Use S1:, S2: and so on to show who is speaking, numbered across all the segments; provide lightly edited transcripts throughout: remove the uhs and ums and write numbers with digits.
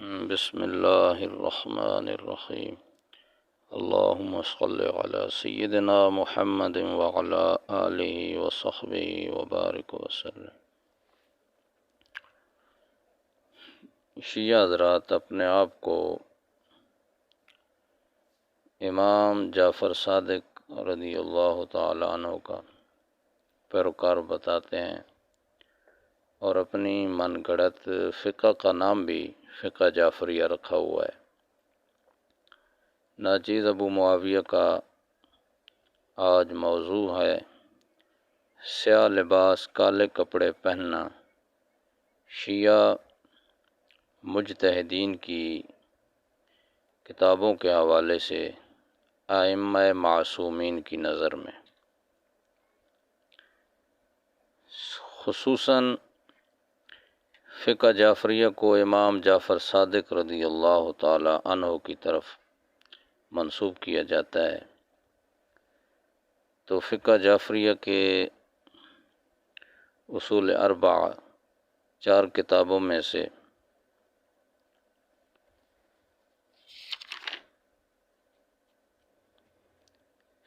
S1: بسم اللہ الرحمن الرحیم اللہم صل علی سیدنا محمد وعلی آلہ وصحبہ وبارک وسلم۔ شیعہ حضرات اپنے آپ کو امام جعفر صادق رضی اللہ تعالی عنہ کا پیروکار بتاتے ہیں، اور اپنی من گھڑت فقہ کا نام بھی فقہ جعفریہ رکھا ہوا ہے۔ ناچیز ابو معاویہ کا آج موضوع ہے سیاہ لباس کالے کپڑے پہننا شیعہ مجتہدین کی کتابوں کے حوالے سے ائمہ معصومین کی نظر میں، خصوصاً فقہ جعفریہ کو امام جعفر صادق رضی اللہ تعالی عنہ کی طرف منسوب کیا جاتا ہے۔ تو فقہ جعفریہ کے اصول اربعہ 4 کتابوں میں سے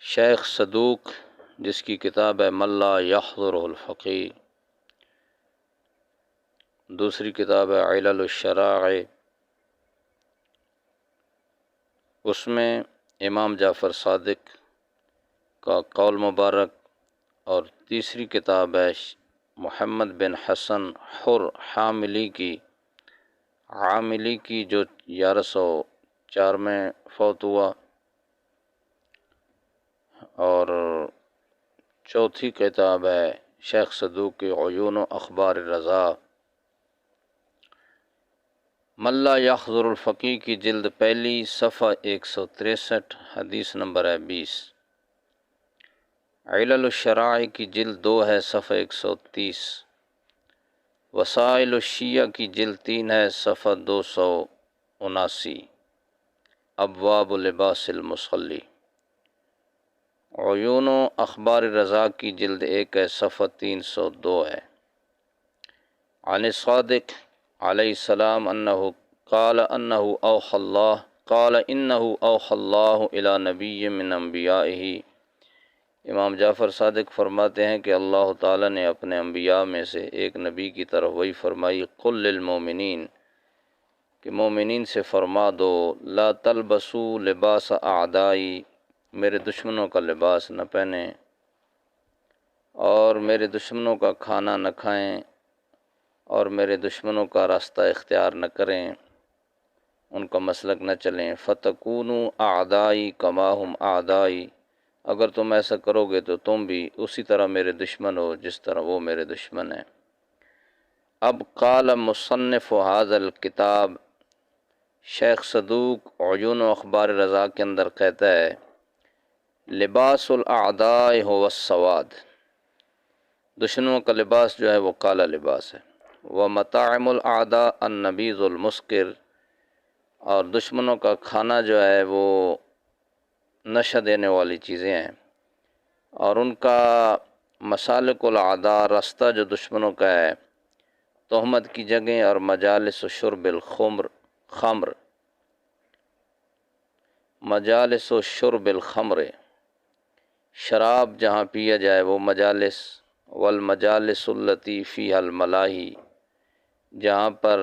S1: شیخ صدوق جس کی کتاب ہے من لا یحضرہ الفقیہ، دوسری کتاب ہے علل الشرائع، اس میں امام جعفر صادق کا قول مبارک، اور تیسری کتاب ہے محمد بن حسن حر عاملی کی جو 1104 میں فوت ہوا، اور چوتھی کتاب ہے شیخ صدوق کی عیون و اخبار رضا۔ من لا یحضر الفقیہ کی جلد پہلی صفحہ 163 حدیث نمبر ہے 20۔ علل الشرائع کی جلد 2 ہے صفحہ 130۔ وسائل الشیعہ کی جلد 3 ہے صفحہ 279۔ ابواب لباس المصلی۔ عیون و اخبار رضا کی جلد 1 ہے صفحہ 302 ہے۔ عن الصادق علیہ السلام انہ قال انہ اوحى اللہ قال انہ اوحى اللہ الی نبی من انبیائہ۔ امام جعفر صادق فرماتے ہیں کہ اللہ تعالیٰ نے اپنے انبیاء میں سے ایک نبی کی طرف وحی فرمائی، قل للمؤمنین کہ مومنین سے فرما دو، لا تلبسوا لباس اعدائی، میرے دشمنوں کا لباس نہ پہنیں، اور میرے دشمنوں کا کھانا نہ کھائیں، اور میرے دشمنوں کا راستہ اختیار نہ کریں، ان کا مسلک نہ چلیں۔ فتکونوا اعدائی کما ہم اعدائی، اگر تم ایسا کرو گے تو تم بھی اسی طرح میرے دشمن ہو جس طرح وہ میرے دشمن ہیں۔ اب قال مصنف ھذا الکتاب، شیخ صدوق عیون و اخبار رضا کے اندر کہتا ہے، لباس الاعداء هو السواد، دشمنوں کا لباس جو ہے وہ کالا لباس ہے۔ ومطاعم الاعداء النبیذ المسکر، اور دشمنوں کا کھانا جو ہے وہ نشہ دینے والی چیزیں ہیں، اور ان کا مسالک الاعداء، راستہ جو دشمنوں کا ہے تہمت کی جگہیں، اور مجالس شرب الخمر، مجالس و شرب الخمر، شراب جہاں پیا جائے وہ مجالس، والمجالس التی فیہا الملاہی، جہاں پر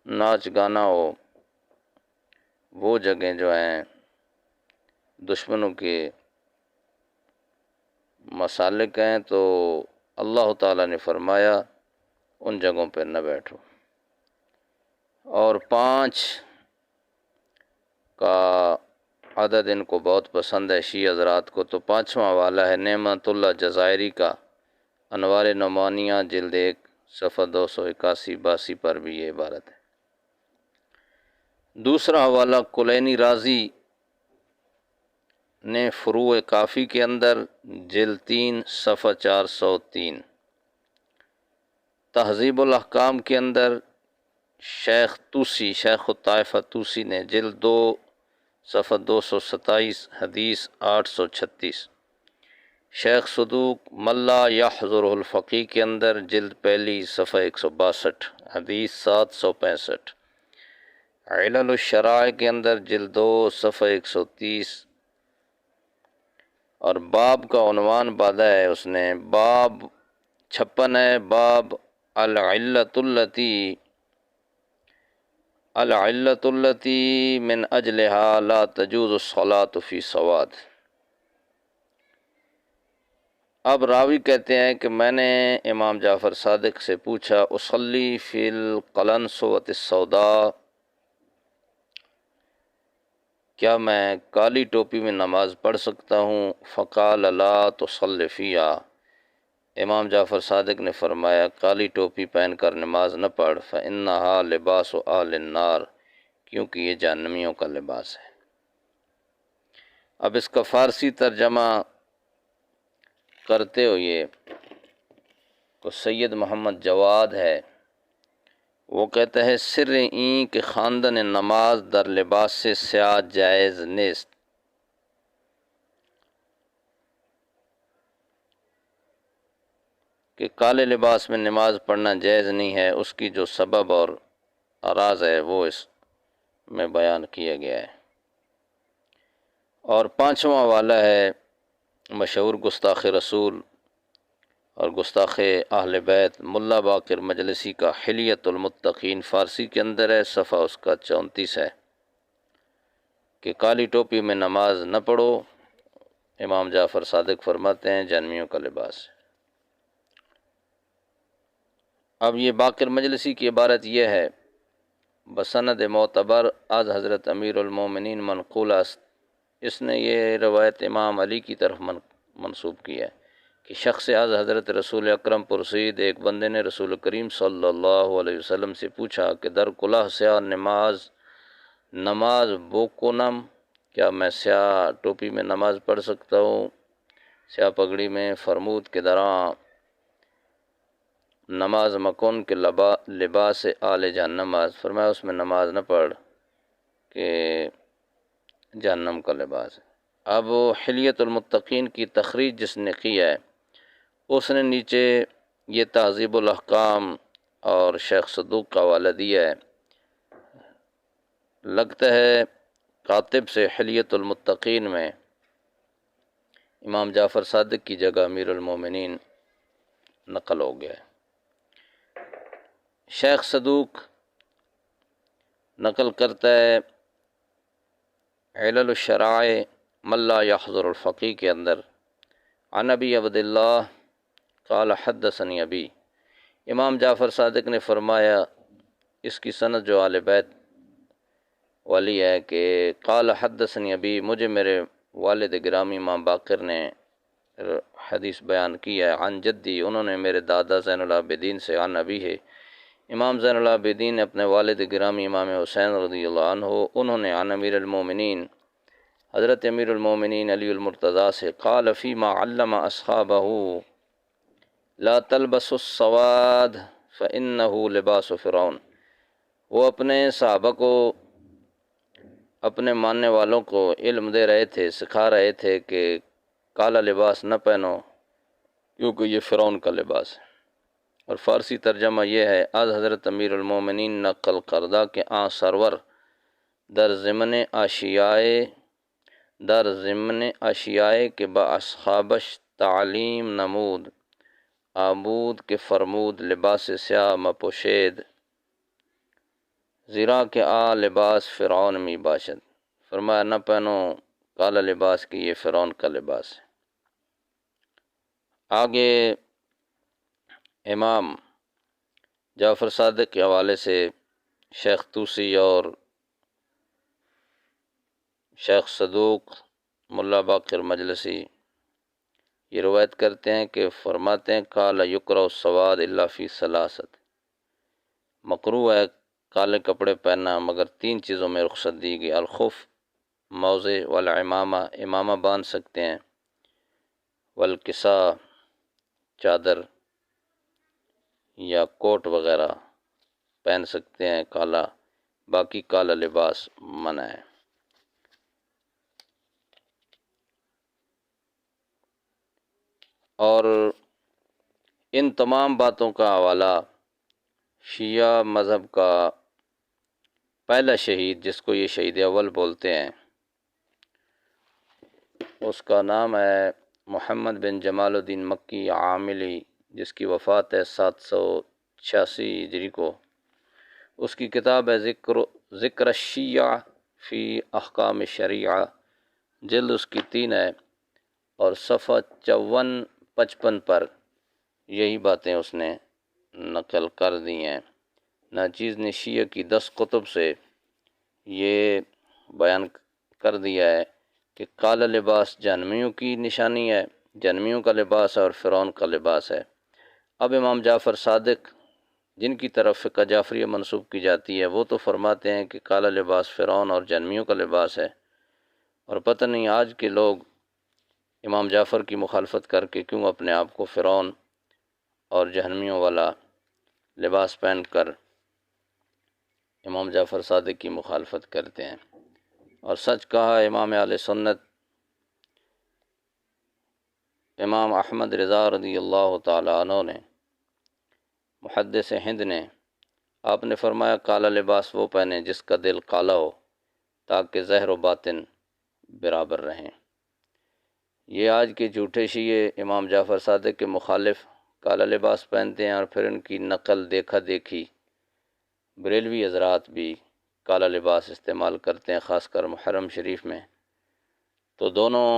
S1: ناچ گانا ہو، وہ جگہیں جو ہیں دشمنوں کے مسالک ہیں، تو اللہ تعالیٰ نے فرمایا ان جگہوں پہ نہ بیٹھو۔ اور 5 کا عدد ان کو بہت پسند ہے شیعہ حضرات کو، تو 5واں حوالہ ہے نعمت اللہ جزائری کا انوار نعمانیہ جلد 1 صفحہ 281-82 پر بھی یہ عبارت ہے۔ دوسرا حوالہ کلینی رازی نے فروع کافی کے اندر جلد 3 صفحہ 403۔ تہذیب الاحکام کے اندر شیخ الطائفہ طوسی نے جلد 2 صفحہ 227 حدیث 836۔ شیخ صدوق من لا یحضرہ الفقیہ کے اندر جلد پہلی صفحہ 162 حدیث 765، علل الشرائع کے اندر جلد 2 صفحہ 130، اور باب کا عنوان باندھا ہے اس نے، باب 56 ہے، باب العلۃ التی من اجلها لا تجوز الصلاة فی سواد۔ اب راوی کہتے ہیں کہ میں نے امام جعفر صادق سے پوچھا، اصلی فی القلنسوۃ السوداء، کیا میں کالی ٹوپی میں نماز پڑھ سکتا ہوں؟ فقال لا تصلی فیہا، امام جعفر صادق نے فرمایا کالی ٹوپی پہن کر نماز نہ پڑھ، فإنہا لباس اہل النار، کیونکہ یہ جہنمیوں کا لباس ہے۔ اب اس کا فارسی ترجمہ کرتے ہوئے کو سید محمد جواد ہے، وہ کہتا ہے سر این کہ خواندن نماز در لباس سے سیاہ جائز نیست، کہ کالے لباس میں نماز پڑھنا جائز نہیں ہے، اس کی جو سبب اور اراز ہے وہ اس میں بیان کیا گیا ہے۔ اور 5واں والا ہے مشہور گستاخ رسول اور گستاخ اہل بیت ملا باقر مجلسی کا حلیۃ المتقین، فارسی کے اندر ہے، صفحہ اس کا 34 ہے، کہ کالی ٹوپی میں نماز نہ پڑھو، امام جعفر صادق فرماتے ہیں جہنمیوں کا لباس ہے۔ اب یہ باقر مجلسی کی عبارت یہ ہے، بسند معتبر از حضرت امیر المومنین منقول است، اس نے یہ روایت امام علی کی طرف منسوب کی ہے کہ شخص از حضرت رسول اکرم پرسید، ایک بندے نے رسول کریم صلی اللہ علیہ وسلم سے پوچھا کہ در کلہ سیاہ نماز بوکنم، کیا میں سیاہ ٹوپی میں نماز پڑھ سکتا ہوں، سیاہ پگڑی میں؟ فرمود کہ دراں نماز مکن کے لباس آل جہنم، فرمایا اس میں نماز نہ پڑھ کہ جہنم کا لباس ہے۔ اب حلیۃ المتقین کی تخریج جس نے کی ہے اس نے نیچے یہ تہذیب الاحکام اور شیخ صدوق کا حوالہ دیا ہے، لگتا ہے کاتب سے حلیۃ المتقین میں امام جعفر صادق کی جگہ امیر المومنین نقل ہو گیا ہے۔ شیخ صدوق نقل کرتا ہے علل الشرائع من لا یحضر الفقی کے اندر، عن ابی عبداللہ قال حدثنی ابی، امام جعفر صادق نے فرمایا، اس کی سند جو آل بیت والی ہے، کہ قال حدثنی ابی، مجھے میرے والد گرامی امام باقر نے حدیث بیان کی ہے، عن جدی، انہوں نے میرے دادا زین العابدین سے، عن ابی ہے، امام زین العابدین نے اپنے والد گرامی امام حسین رضی اللہ عنہ، انہوں نے عن امیر المومنین، حضرت امیر المومنین علی المرتضیٰ سے، قال فیما علم اصحابہ لا تلبسوا السواد فإنہ لباس فرعون، وہ اپنے صحابہ کو، اپنے ماننے والوں کو علم دے رہے تھے، سکھا رہے تھے کہ کالا لباس نہ پہنو کیونکہ یہ فرعون کا لباس ہے۔ اور فارسی ترجمہ یہ ہے، از حضرت امیر المومنین نقل کردہ کہ آن سرور در ضمن اشیائے کے با اصحابش تعلیم نمود، آمود کے فرمود لباس سیاہ مپوشید، زیرا کہ لباس فرعون می باشد، فرمایا نہ پہنو کالا لباس کہ یہ فرعون کا لباس ہے۔ آگے امام جعفر صادق کے حوالے سے شیخ طوسی اور شیخ صدوق ملا باقر مجلسی یہ روایت کرتے ہیں کہ فرماتے ہیں قال یکرہ السواد الا فی ثلاثت، مکروہ ہے کالے کپڑے پہننا مگر 3 چیزوں میں رخصت دی گئی، الخف موزے، والعمامہ امامہ باندھ سکتے ہیں، والکسا چادر یا کوٹ وغیرہ پہن سکتے ہیں کالا، باقی کالا لباس منع ہے۔ اور ان تمام باتوں کا حوالہ شیعہ مذہب کا پہلا شہید، جس کو یہ شہید اول بولتے ہیں، اس کا نام ہے محمد بن جمال الدین مکی عاملی، جس کی وفات ہے 786 ہجری کو۔ اس کی کتاب ہے ذکر الشیعہ فی احکام شریعہ، جلد اس کی 3 ہے، اور صفحہ 54-55 پر یہی باتیں اس نے نقل کر دی ہیں۔ ناچیز نے شیعہ کی 10 کتب سے یہ بیان کر دیا ہے کہ کالا لباس جہنمیوں کی نشانی ہے، جہنمیوں کا لباس ہے اور فرعون کا لباس ہے۔ اب امام جعفر صادق، جن کی طرف فقہ جعفریہ منسوب کی جاتی ہے، وہ تو فرماتے ہیں کہ کالا لباس فرعون اور جہنمیوں کا لباس ہے، اور پتہ نہیں آج کے لوگ امام جعفر کی مخالفت کر کے کیوں اپنے آپ کو فرعون اور جہنمیوں والا لباس پہن کر امام جعفر صادق کی مخالفت کرتے ہیں۔ اور سچ کہا امام اہل سنت امام احمد رضا رضی اللہ تعالیٰ عنہ نے، محدث ہند نے، آپ نے فرمایا کالا لباس وہ پہنے جس کا دل کالا ہو، تاکہ ظاہر و باطن برابر رہیں۔ یہ آج کے جھوٹے شیعہ امام جعفر صادق کے مخالف کالا لباس پہنتے ہیں، اور پھر ان کی نقل دیکھا دیکھی بریلوی حضرات بھی کالا لباس استعمال کرتے ہیں، خاص کر محرم شریف میں۔ تو دونوں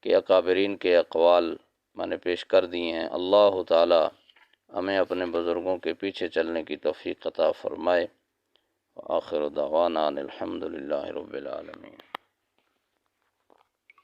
S1: کے اکابرین کے اقوال میں نے پیش کر دیے ہیں۔ اللہ تعالی ہمیں اپنے بزرگوں کے پیچھے چلنے کی توفیق عطا فرمائے۔ آخر دعوانا الحمد للہ رب العالمین۔